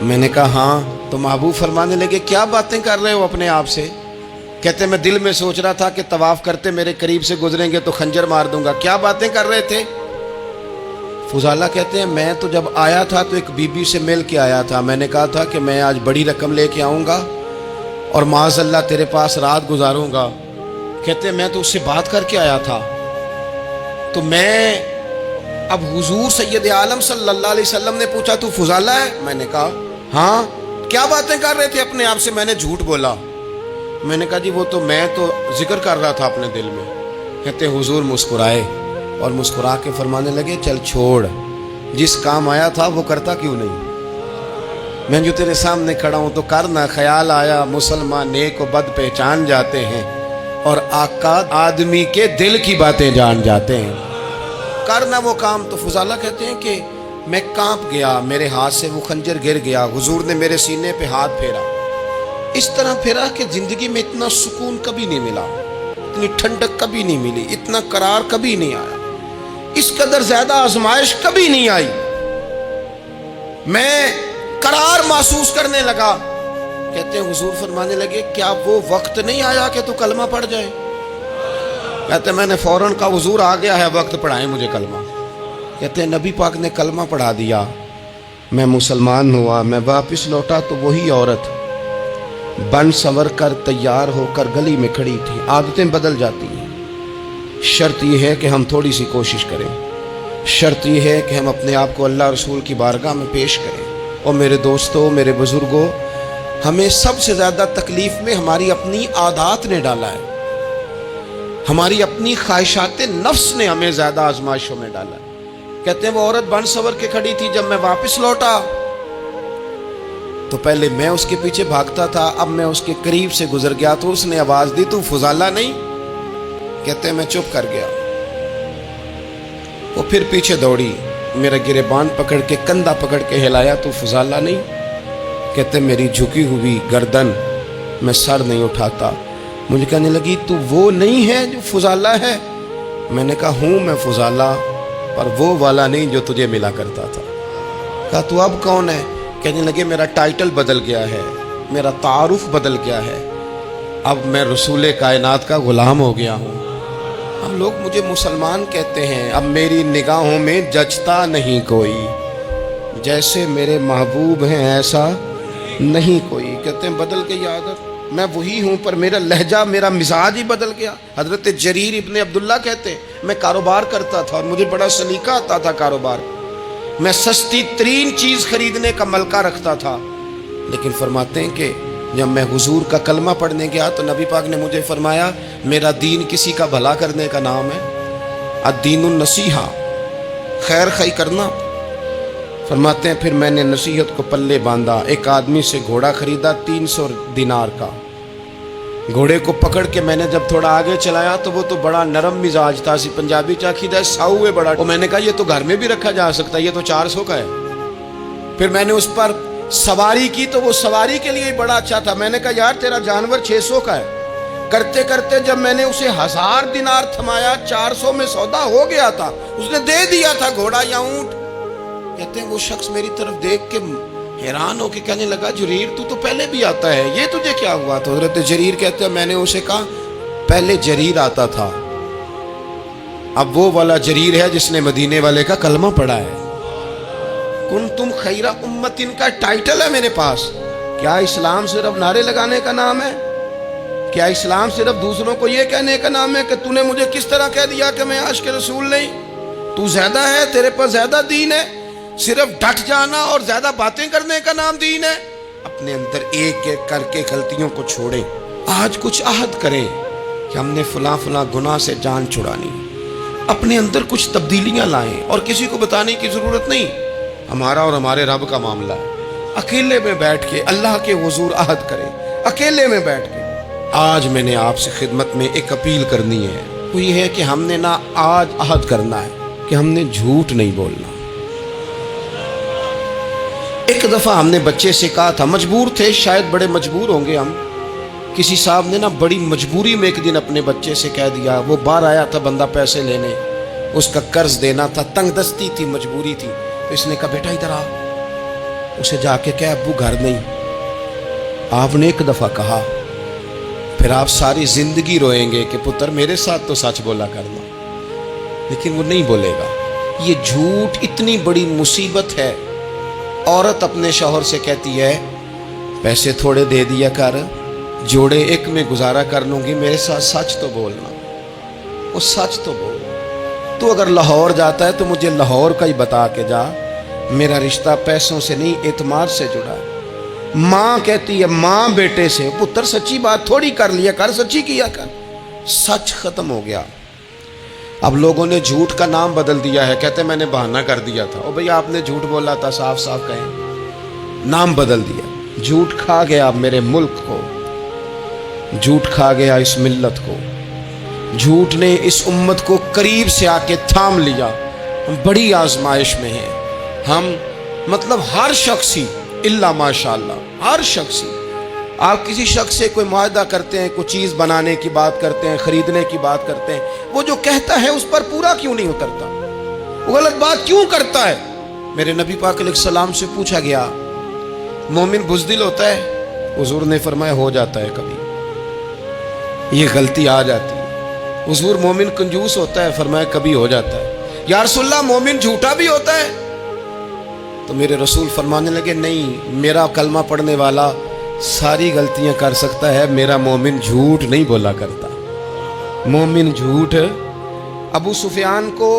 میں نے کہا ہاں. تو محبوب فرمانے لگے کیا باتیں کر رہے ہو اپنے آپ سے؟ کہتے میں دل میں سوچ رہا تھا کہ طواف کرتے میرے قریب سے گزریں گے تو خنجر مار دوں گا. کیا باتیں کر رہے تھے؟ فضالہ کہتے ہیں میں تو جب آیا تھا تو ایک بی بی سے مل کے آیا تھا، میں نے کہا تھا کہ میں آج بڑی رقم لے کے آؤں گا اور معاذ اللہ تیرے پاس رات گزاروں گا. کہتے ہیں میں تو اس سے بات کر کے آیا تھا. تو میں اب حضور سید عالم صلی اللہ علیہ وسلم نے پوچھا تو فضالہ ہے؟ میں نے کہا ہاں. کیا باتیں کر رہے تھے اپنے آپ سے؟ میں نے جھوٹ بولا. میں نے کہا جی وہ تو میں تو ذکر کر رہا تھا اپنے دل میں. کہتے حضور مسکرائے اور مسکرا کے فرمانے لگے چل چھوڑ، جس کام آیا تھا وہ کرتا کیوں نہیں؟ میں جو تیرے سامنے کھڑا ہوں تو کرنا. خیال آیا مسلمان نیک و بد پہچان جاتے ہیں اور آقا آدمی کے دل کی باتیں جان جاتے ہیں. کرنا وہ کام. تو فضالہ کہتے ہیں کہ میں کانپ گیا، میرے ہاتھ سے وہ خنجر گر گیا. حضور نے میرے سینے پہ ہاتھ پھیرا، اس طرح پھیرا کہ زندگی میں اتنا سکون کبھی نہیں ملا، اتنی ٹھنڈک کبھی نہیں ملی، اتنا قرار کبھی نہیں آیا، اس قدر زیادہ آزمائش کبھی نہیں آئی. میں قرار محسوس کرنے لگا. کہتے ہیں حضور فرمانے لگے کیا وہ وقت نہیں آیا کہ تو کلمہ پڑھ جائے؟ کہتے ہیں میں نے فوراً کہا حضور آ گیا ہے وقت، پڑھائیں مجھے کلمہ. کہتے ہیں نبی پاک نے کلمہ پڑھا دیا، میں مسلمان ہوا. میں واپس لوٹا تو وہی عورت بن سنور کر تیار ہو کر گلی میں کھڑی تھی. عادتیں بدل جاتی ہیں. شرط یہ ہے کہ ہم تھوڑی سی کوشش کریں. شرط یہ ہے کہ ہم اپنے آپ کو اللہ رسول کی بارگاہ میں پیش کریں. اور میرے دوستوں، میرے بزرگوں، ہمیں سب سے زیادہ تکلیف میں ہماری اپنی عادات نے ڈالا ہے، ہماری اپنی خواہشات نفس نے ہمیں زیادہ آزمائشوں میں ڈالا ہے. کہتے ہیں وہ عورت بن سنور کے کھڑی تھی. جب میں واپس لوٹا تو پہلے میں اس کے پیچھے بھاگتا تھا، اب میں اس کے قریب سے گزر گیا تو اس نے آواز دی، تو فضالہ نہیں؟ کہتے میں چپ کر گیا۔ وہ پھر پیچھے دوڑی، میرا گریبان پکڑ کے کندھا پکڑ کے ہلایا، تو فضالہ نہیں؟ کہتے میری جھکی ہوئی گردن، میں سر نہیں اٹھاتا۔ مجھے کہنے لگی تو وہ نہیں ہے جو فضالہ ہے؟ میں نے کہا ہوں میں فضالہ، پر وہ والا نہیں جو تجھے ملا کرتا تھا۔ کہا تو اب کون ہے؟ کہنے لگے میرا ٹائٹل بدل گیا ہے، میرا تعارف بدل گیا ہے، اب میں رسول کائنات کا غلام ہو گیا ہوں۔ اب لوگ مجھے مسلمان کہتے ہیں، اب میری نگاہوں میں جچتا نہیں کوئی، جیسے میرے محبوب ہیں ایسا نہیں کوئی۔ کہتے ہیں بدل گئی عادت، میں وہی ہوں پر میرا لہجہ، میرا مزاج ہی بدل گیا۔ حضرت جریر ابن عبداللہ کہتے ہیں میں کاروبار کرتا تھا اور مجھے بڑا سلیقہ آتا تھا کاروبار، میں سستی ترین چیز خریدنے کا ملکہ رکھتا تھا، لیکن فرماتے ہیں کہ جب میں حضور کا کلمہ پڑھنے گیا تو نبی پاک نے مجھے فرمایا میرا دین کسی کا بھلا کرنے کا نام ہے، الدین النصیحہ، خیر خی کرنا۔ فرماتے ہیں پھر میں نے نصیحت کو پلے باندھا، ایک آدمی سے گھوڑا خریدا 300 دینار کا، گھوڑے کو پکڑ کے میں نے جب تھوڑا آگے چلایا تو وہ تو بڑا نرم مزاج تھا، سی پنجابی چاکیدہ ساؤ ہے بڑا، میں نے کہا یہ تو گھر میں بھی رکھا جا سکتا ہے، یہ تو 400 کا ہے۔ پھر میں نے اس پر سواری کی تو وہ سواری کے لیے بڑا اچھا تھا، میں نے کہا یار تیرا جانور 600 کا ہے۔ کرتے کرتے جب میں نے اسے 1000 دینار تھمایا، 400 میں سودا ہو گیا تھا، اس نے دے دیا تھا گھوڑا یا اونٹ۔ کہتے ہیں وہ شخص میری طرف دیکھ کے حیران ہو کے کہنے لگا جریر تو پہلے بھی آتا ہے، یہ تجھے کیا ہوا؟ تو حضرت جریر کہتے ہیں میں نے اسے کہا پہلے جریر آتا تھا، اب وہ والا جریر ہے جس نے مدینے والے کا کلمہ پڑھا ہے۔ کنتم خیر امت کا ٹائٹل ہے میرے پاس۔ کیا اسلام صرف نعرے لگانے کا نام ہے؟ کیا اسلام صرف دوسروں کو یہ کہنے کا نام ہے کہ تو نے مجھے کس طرح کہہ دیا کہ میں عاشق رسول نہیں؟ تو زیادہ ہے، تیرے پر زیادہ دین ہے، صرف ڈٹ جانا اور زیادہ باتیں کرنے کا نام دین ہے؟ اپنے اندر ایک ایک کر کے غلطیوں کو چھوڑیں، آج کچھ عہد کریں کہ ہم نے فلاں فلاں گناہ سے جان چھڑانی، اپنے اندر کچھ تبدیلیاں لائیں، اور کسی کو بتانے کی ضرورت نہیں، ہمارا اور ہمارے رب کا معاملہ ہے۔ اکیلے میں بیٹھ کے اللہ کے حضور عہد کریں، اکیلے میں بیٹھ کے۔ آج میں نے آپ سے خدمت میں ایک اپیل کرنی ہے، وہ یہ ہے کہ ہم نے نہ آج عہد کرنا ہے کہ ہم نے جھوٹ نہیں بولنا۔ ایک دفعہ ہم نے بچے سے کہا تھا، مجبور تھے، شاید بڑے مجبور ہوں گے ہم، کسی صاحب نے نا بڑی مجبوری میں ایک دن اپنے بچے سے کہہ دیا، وہ باہر آیا تھا بندہ پیسے لینے، اس کا قرض دینا تھا، تنگ دستی تھی، مجبوری تھی، تو اس نے کہا بیٹا ادھر آ، اسے جا کے کہا ابو گھر نہیں۔ آپ نے ایک دفعہ کہا، پھر آپ ساری زندگی روئیں گے کہ پتر میرے ساتھ تو سچ بولا کرنا، لیکن وہ نہیں بولے گا۔ یہ جھوٹ اتنی بڑی مصیبت ہے۔ عورت اپنے شوہر سے کہتی ہے پیسے تھوڑے دے دیا کر، جوڑے ایک میں گزارا کر لوں گی، میرے ساتھ سچ تو بولنا، وہ سچ تو بول۔ تو اگر لاہور جاتا ہے تو مجھے لاہور کا ہی بتا کے جا، میرا رشتہ پیسوں سے نہیں اعتماد سے جڑا ہے۔ ماں کہتی ہے ماں بیٹے سے، پتر سچی بات تھوڑی کر لیا کر، سچی کیا کر۔ سچ ختم ہو گیا۔ اب لوگوں نے جھوٹ کا نام بدل دیا ہے، کہتے میں نے بہانہ کر دیا تھا، او بھئی آپ نے جھوٹ بولا تھا، صاف صاف کہیں، نام بدل دیا۔ جھوٹ کھا گیا میرے ملک کو، جھوٹ کھا گیا اس ملت کو، جھوٹ نے اس امت کو قریب سے آ کے تھام لیا۔ ہم بڑی آزمائش میں ہیں، ہم مطلب ہر شخص ہی الا ماشاءاللہ، ہر شخص ہی، آپ کسی شخص سے کوئی معاہدہ کرتے ہیں، کوئی چیز بنانے کی بات کرتے ہیں، خریدنے کی بات کرتے ہیں، وہ جو کہتا ہے اس پر پورا کیوں نہیں اترتا؟ وہ غلط بات کیوں کرتا ہے؟ میرے نبی پاک علیہ السلام سے پوچھا گیا مومن بزدل ہوتا ہے؟ حضور نے فرمایا ہو جاتا ہے، کبھی یہ غلطی آ جاتی ہے۔ حضور مومن کنجوس ہوتا ہے؟ فرمایا کبھی ہو جاتا ہے۔ یا رسول اللہ مومن جھوٹا بھی ہوتا ہے؟ تو میرے رسول فرمانے لگے نہیں، میرا کلمہ پڑھنے والا ساری غلطیاں کر سکتا ہے، میرا مومن جھوٹ نہیں بولا کرتا۔ مومن جھوٹ۔ ابو سفیان کو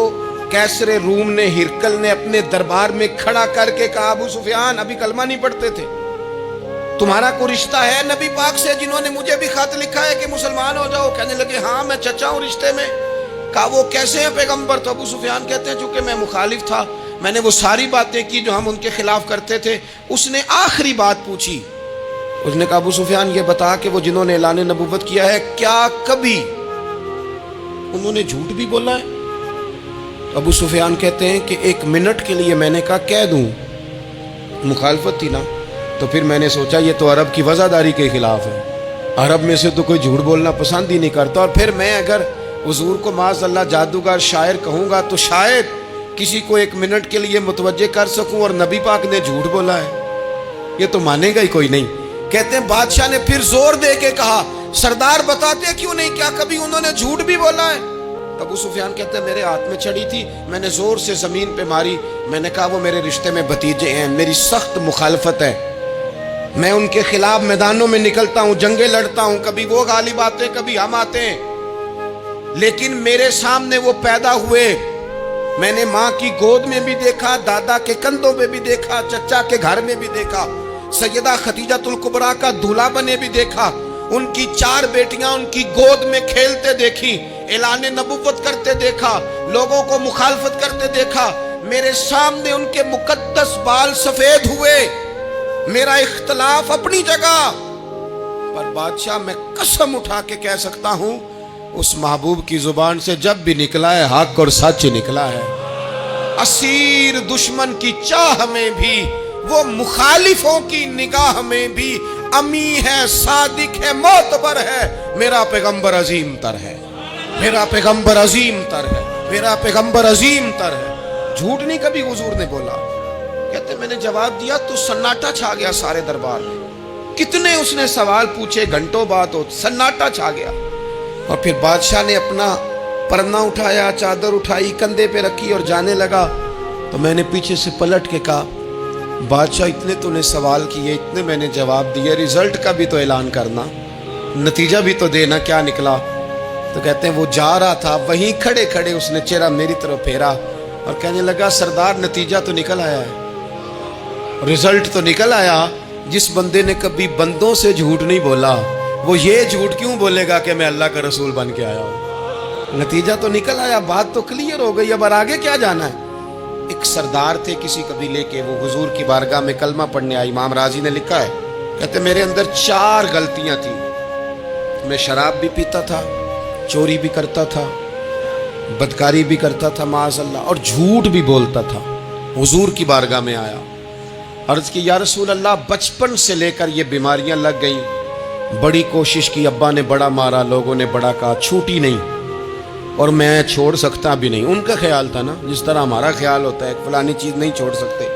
کیسر روم نے، ہرکل نے اپنے دربار میں کھڑا کر کے کہا ابو سفیان ابھی کلمہ نہیں پڑھتے تھے، تمہارا کوئی رشتہ ہے نبی پاک سے جنہوں نے مجھے بھی خط لکھا ہے کہ مسلمان ہو جاؤ؟ کہنے لگے ہاں میں چچا ہوں رشتے میں۔ کہا وہ کیسے ہیں پیغمبر؟ تو ابو سفیان کہتے ہیں چونکہ میں مخالف تھا، میں نے وہ ساری باتیں کی جو ہم ان کے خلاف کرتے تھے. اس نے آخری بات پوچھی. اس نے کہا ابو سفیان یہ بتا کہ وہ جنہوں نے اعلان نبوت کیا ہے کیا کبھی انہوں نے جھوٹ بھی بولا ہے؟ ابو سفیان کہتے ہیں کہ 1 منٹ کے لیے میں نے کہا کہہ دوں. مخالفت تھی نا. تو پھر میں نے سوچا یہ تو عرب کی وزاداری کے خلاف ہے. عرب میں سے تو کوئی جھوٹ بولنا پسند ہی نہیں کرتا. اور پھر میں اگر حضور کو معاذ اللہ جادوگر شاعر کہوں گا تو شاید کسی کو 1 منٹ کے لیے متوجہ کر سکوں اور نبی پاک نے جھوٹ بولا ہے. یہ تو مانے گا ہی کوئی نہیں. کہتے ہیں بادشاہ نے پھر زور دے کے کہا سردار بتاتے کیوں نہیں کیا کبھی انہوں نے جھوٹ بھی بولا ہے؟ ابو سفیان کہتے ہیں میرے ہاتھ میں چھڑی تھی. میں نے زور سے زمین پہ ماری. میں نے کہا وہ میرے رشتے میں بھتیجے ہیں. میری سخت مخالفت ہے. میں ان کے خلاف میدانوں میں نکلتا ہوں جنگیں لڑتا ہوں. کبھی وہ غالب آتے ہیں کبھی ہم آتے ہیں. لیکن میرے سامنے وہ پیدا ہوئے. میں نے ماں کی گود میں بھی دیکھا, دادا کے کندھوں میں بھی دیکھا, چچا کے گھر میں بھی دیکھا, سیدہ خدیجۃ الکبریٰ کا دولہا بنے بھی دیکھا. ان کی 4 بیٹیاں ان کی گود میں کھیلتے دیکھی. اعلان نبوت کرتے دیکھا. لوگوں کو مخالفت کرتے دیکھا. میرے سامنے ان کے مقدس بال سفید ہوئے. میرا اختلاف اپنی جگہ. پر بادشاہ میں قسم اٹھا کے کہہ سکتا ہوں اس محبوب کی زبان سے جب بھی نکلا ہے حق اور سچ نکلا ہے. اسیر دشمن کی چاہ میں بھی وہ مخالفوں کی نگاہ میں بھی امی ہے, صادق ہے, معتبر ہے. میرا پیغمبر عظیم تر ہے. میرا پیغمبر عظیم تر ہے. میرا پیغمبر عظیم تر ہے. جھوٹ نہیں کبھی حضور نے بولا. کہتے میں نے جواب دیا تو سناٹا چھا گیا سارے دربار میں. کتنے اس نے سوال پوچھے گھنٹوں بعد سناٹا چھا گیا. اور پھر بادشاہ نے اپنا پرنا اٹھایا, چادر اٹھائی, کندھے پہ رکھی اور جانے لگا. تو میں نے پیچھے سے پلٹ کے کہا بادشاہ اتنے تو نے سوال کیے, اتنے میں نے جواب دیے, رزلٹ کا بھی تو اعلان کرنا, نتیجہ بھی تو دینا, کیا نکلا؟ تو کہتے ہیں وہ جا رہا تھا, وہیں کھڑے کھڑے اس نے چہرہ میری طرف پھیرا اور کہنے لگا سردار نتیجہ تو نکل آیا ہے, رزلٹ تو نکل آیا. جس بندے نے کبھی بندوں سے جھوٹ نہیں بولا وہ یہ جھوٹ کیوں بولے گا کہ میں اللہ کا رسول بن کے آیا ہوں؟ نتیجہ تو نکل آیا, بات تو کلیئر ہو گئی. اب آگے کیا جانا ہے؟ ایک سردار تھے کسی قبیلے کے, وہ حضور کی بارگاہ میں کلمہ پڑھنے آئے. امام راضی نے لکھا ہے, کہتے میرے اندر 4 غلطیاں تھیں. میں شراب بھی پیتا تھا, چوری بھی کرتا تھا, بدکاری بھی کرتا تھا معاذ اللہ, اور جھوٹ بھی بولتا تھا. حضور کی بارگاہ میں آیا, عرض کی یا رسول اللہ بچپن سے لے کر یہ بیماریاں لگ گئیں, بڑی کوشش کی, ابا نے بڑا مارا, لوگوں نے بڑا کہا, چھوٹی نہیں, اور میں چھوڑ سکتا بھی نہیں. ان کا خیال تھا نا جس طرح ہمارا خیال ہوتا ہے فلانی چیز نہیں چھوڑ سکتے,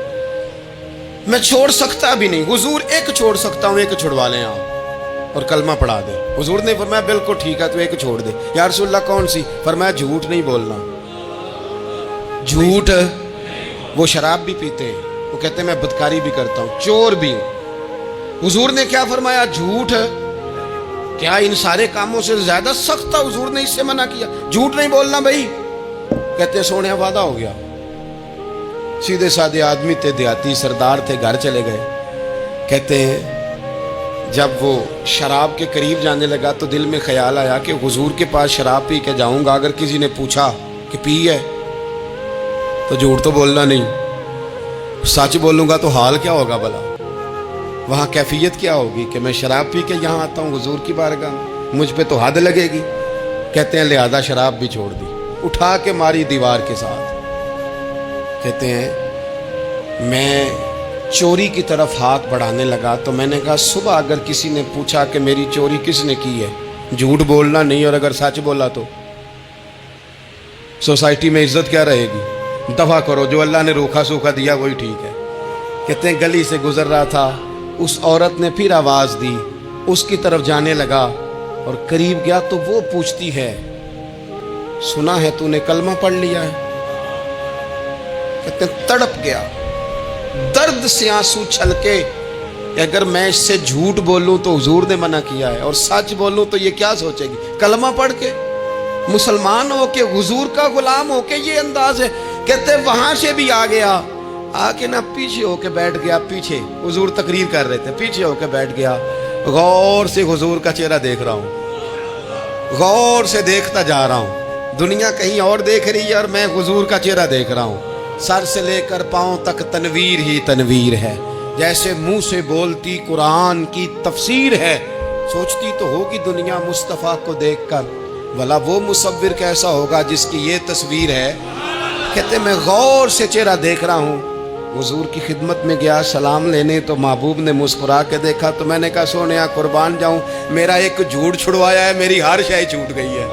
میں چھوڑ سکتا بھی نہیں. حضور ایک چھوڑ سکتا ہوں, ایک چھڑوا لیں آپ اور کلمہ پڑھا دیں. حضور نے فرمایا بالکل ٹھیک ہے تو ایک چھوڑ دے. یا رسول اللہ کون سی؟ فرمایا جھوٹ نہیں بولنا. جھوٹ, وہ شراب بھی پیتے ہیں, وہ کہتے ہیں میں بدکاری بھی کرتا ہوں, چور بھی ہوں. حضور نے کیا فرمایا؟ جھوٹ. کیا ان سارے کاموں سے زیادہ سخت تھا حضور نے اس سے منع کیا؟ جھوٹ نہیں بولنا بھائی. کہتے ہیں سونے وعدہ ہو گیا. سیدھے سادے آدمی تھے, دیہاتی سردار تھے, گھر چلے گئے. کہتے ہیں جب وہ شراب کے قریب جانے لگا تو دل میں خیال آیا کہ حضور کے پاس شراب پی کے جاؤں گا, اگر کسی نے پوچھا کہ پی ہے تو جھوٹ تو بولنا نہیں, سچ بولوں گا تو حال کیا ہوگا بھلا, وہاں کیفیت کیا ہوگی کہ میں شراب پی کے یہاں آتا ہوں حضور کی بارگاہ میں, مجھ پہ تو حد لگے گی. کہتے ہیں لہذا شراب بھی چھوڑ دی, اٹھا کے ماری دیوار کے ساتھ. کہتے ہیں میں چوری کی طرف ہاتھ بڑھانے لگا تو میں نے کہا صبح اگر کسی نے پوچھا کہ میری چوری کس نے کی ہے, جھوٹ بولنا نہیں, اور اگر سچ بولا تو سوسائٹی میں عزت کیا رہے گی؟ دفع کرو, جو اللہ نے روکھا سوکھا دیا وہی ٹھیک ہے. کہتے ہیں گلی سے گزر رہا تھا, اس عورت نے پھر آواز دی, اس کی طرف جانے لگا اور قریب گیا تو وہ پوچھتی ہے سنا ہے تو نے کلمہ پڑھ لیا ہے؟ کہتے ہیں تڑپ گیا, درد سے آنسو چھلکے. اگر میں اس سے جھوٹ بولوں تو حضور نے منع کیا ہے, اور سچ بولوں تو یہ کیا سوچے گی؟ کلمہ پڑھ کے, مسلمان ہو کے, حضور کا غلام ہو کے یہ انداز ہے. کہتے ہیں وہاں سے بھی آ گیا, آ کے نہ پیچھے ہو کے بیٹھ گیا. پیچھے حضور تقریر کر رہے تھے, پیچھے ہو کے بیٹھ گیا. غور سے حضور کا چہرہ دیکھ رہا ہوں, غور سے دیکھتا جا رہا ہوں. دنیا کہیں اور دیکھ رہی ہے اور میں حضور کا چہرہ دیکھ رہا ہوں. سر سے لے کر پاؤں تک تنویر ہی تنویر ہے، جیسے منہ سے بولتی قرآن کی تفسیر ہے۔ سوچتی تو ہوگی دنیا مصطفیٰ کو دیکھ کر، بھلا وہ مصور کیسا ہوگا جس کی یہ تصویر ہے۔ کہتے میں غور سے چہرہ دیکھ رہا ہوں، حضور کی خدمت میں گیا سلام لینے تو محبوب نے مسکرا کے دیکھا تو میں نے کہا سونیا قربان جاؤں، میرا ایک جھوٹ چھڑوایا ہے، میری ہر شے چھوٹ گئی ہے،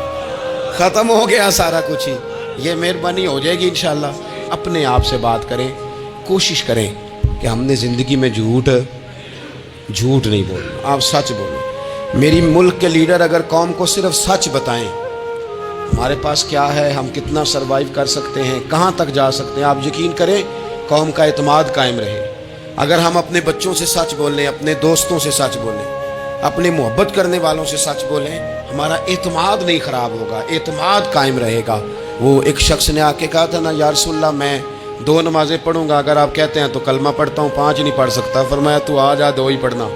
ختم ہو گیا سارا کچھ ہی۔ یہ مہربانی ہو جائے گی انشاءاللہ۔ اپنے آپ سے بات کریں، کوشش کریں کہ ہم نے زندگی میں جھوٹ نہیں بولنا، آپ سچ بولیں۔ میری ملک کے لیڈر اگر قوم کو صرف سچ بتائیں، ہمارے پاس کیا ہے، ہم کتنا سروائیو کر سکتے ہیں، کہاں تک جا سکتے ہیں، آپ یقین کریں قوم کا اعتماد قائم رہے۔ اگر ہم اپنے بچوں سے سچ بولیں، اپنے دوستوں سے سچ بولیں، اپنے محبت کرنے والوں سے سچ بولیں، ہمارا اعتماد نہیں خراب ہوگا، اعتماد قائم رہے گا۔ وہ ایک شخص نے آ کے کہا تھا نا، یا رسول اللہ میں 2 نمازیں پڑھوں گا، اگر آپ کہتے ہیں تو کلمہ پڑھتا ہوں، 5 نہیں پڑھ سکتا۔ فرمایا تو آ جا 2 ہی پڑھنا،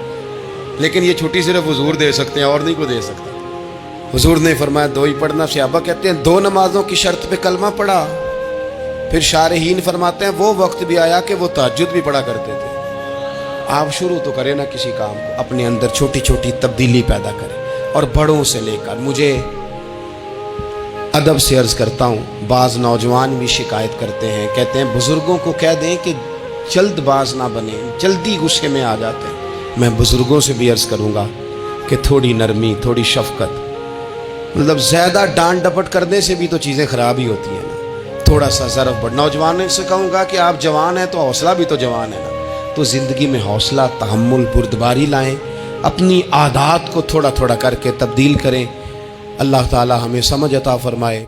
لیکن یہ چھٹی صرف حضور دے سکتے ہیں اور نہیں کو دے سکتا۔ حضور نے فرمایا 2 ہی پڑھنا۔ صحابہ کہتے ہیں 2 نمازوں کی شرط پہ کلمہ پڑھا۔ پھر شارحین فرماتے ہیں وہ وقت بھی آیا کہ وہ تہجد بھی پڑھا کرتے تھے۔ آپ شروع تو کریں نا کسی کام کو، اپنے اندر چھوٹی چھوٹی تبدیلی پیدا کریں، اور بڑوں سے لے کر، مجھے ادب سے عرض کرتا ہوں، بعض نوجوان بھی شکایت کرتے ہیں، کہتے ہیں بزرگوں کو کہہ دیں کہ جلد باز نہ بنیں، جلدی غصے میں آ جاتے ہیں۔ میں بزرگوں سے بھی عرض کروں گا کہ تھوڑی نرمی، تھوڑی شفقت، مطلب زیادہ ڈانٹ ڈپٹ کرنے سے بھی تو چیزیں خراب ہی ہوتی ہیں نا، تھوڑا سا ظرف بڑھ۔ نوجوانوں سے کہوں گا کہ آپ جوان ہیں تو حوصلہ بھی تو جوان ہے نا، تو زندگی میں حوصلہ، تحمل، بردباری لائیں، اپنی عادات کو تھوڑا تھوڑا کر کے تبدیل کریں۔ اللہ تعالی ہمیں سمجھ عطا فرمائے۔